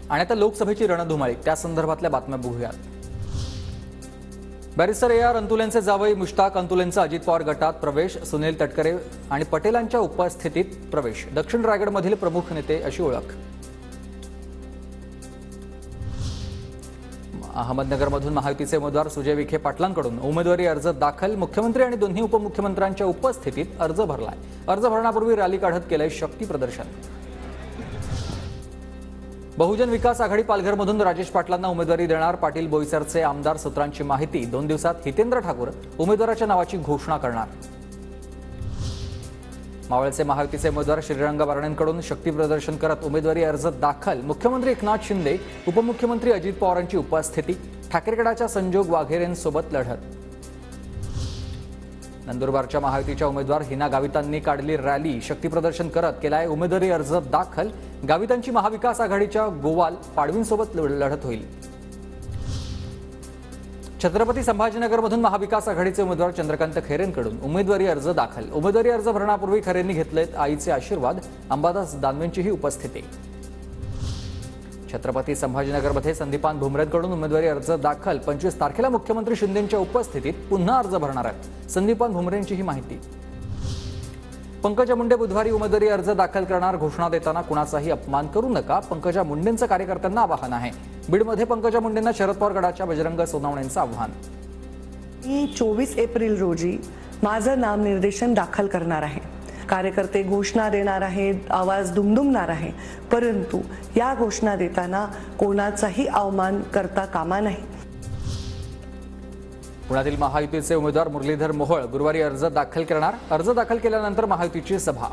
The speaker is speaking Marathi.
आणि आता लोकसभेची रणधुमाळी त्या संदर्भातल्या बातम्या बघूयात। बॅरिस्टर AR अंतुलेंचे जावई मुश्ताक अंतुलेंचा अजित पवार गटात प्रवेश, सुनील तटकरे आणि पटेलांच्या उपस्थितीत प्रवेश। दक्षिण रायगडमधील प्रमुख नेते अशी ओळख। अहमदनगरमधून महायुतीचे उमेदवार सुजय विखे पाटलांकडून उमेदवारी अर्ज दाखल। मुख्यमंत्री आणि दोन्ही उपमुख्यमंत्र्यांच्या उपस्थितीत अर्ज भरलाय। अर्ज भरण्यापूर्वी रॅली काढत केलंय शक्ती प्रदर्शन। बहुजन विकास आघाडी पालघरमधून राजेश पाटलांना उमेदवारी देणार। पाटील बोईसरचे आमदार सूत्रांची माहिती। 2 दिवसात हितेंद्र ठाकूर उमेदवाराच्या नावाची घोषणा करणार। मावळचे महायुतीचे उमेदवार श्रीरंग बारणेंकडून शक्ती प्रदर्शन करत उमेदवारी अर्ज दाखल। मुख्यमंत्री एकनाथ शिंदे, उपमुख्यमंत्री अजित पवारांची उपस्थिती। ठाकरेगडाच्या संजोग वाघेरेंसोबत लढत। नंदुरबारच्या महायुतीच्या उमेदवार हिना गावितांनी काढली रॅली। शक्ती प्रदर्शन करत केलाय उमेदवारी अर्ज दाखल। गावितांची महाविकास आघाडीच्या गोवाल पाडवींसोबत लढत होईल। छत्रपती संभाजीनगरमधून महाविकास आघाडीचे उमेदवार चंद्रकांत खैरेंकडून उमेदवारी अर्ज दाखल। उमेदवारी अर्ज भरण्यापूर्वी खैरेंनी घेतलेत आईचे आशीर्वाद। अंबादास दानवेंचीही उपस्थिती। छत्रपती संभाजीनगरमध्ये संदीपान भुमरेंकडून उमेदवारी अर्ज दाखल। 25 तारखेला मुख्यमंत्री शिंदेंच्या उपस्थितीत पुन्हा अर्ज भरणार आहेत। संदीपान भुमरेंची ही माहिती। पंकजा मुंडे बुधवारी उमेदवारी अर्ज दाखल करणार। घोषणा देताना कुणाचाही अपमान करू नका, पंकजा मुंडेंचं कार्यकर्त्यांना आवाहन आहे। बीडमध्ये पंकजा मुंडेंना शरद पवार गटाच्या बजरंग सोनवणेंचं आव्हान। 24 एप्रिल रोजी माझं नामनिर्देशन दाखल करणार आहे। कार्यकर्ते घोषणा देणार आहेत, आवाज दुमदुमणार आहे, परंतु या घोषणा देताना कोणाचाही अवमान करता कामा नये। पुण्यातील महायुतीचे उमेदवार मुरलीधर मोहोळ गुरुवारी अर्ज दाखल करणार। अर्ज दाखल केल्यानंतर महायुतीची सभा।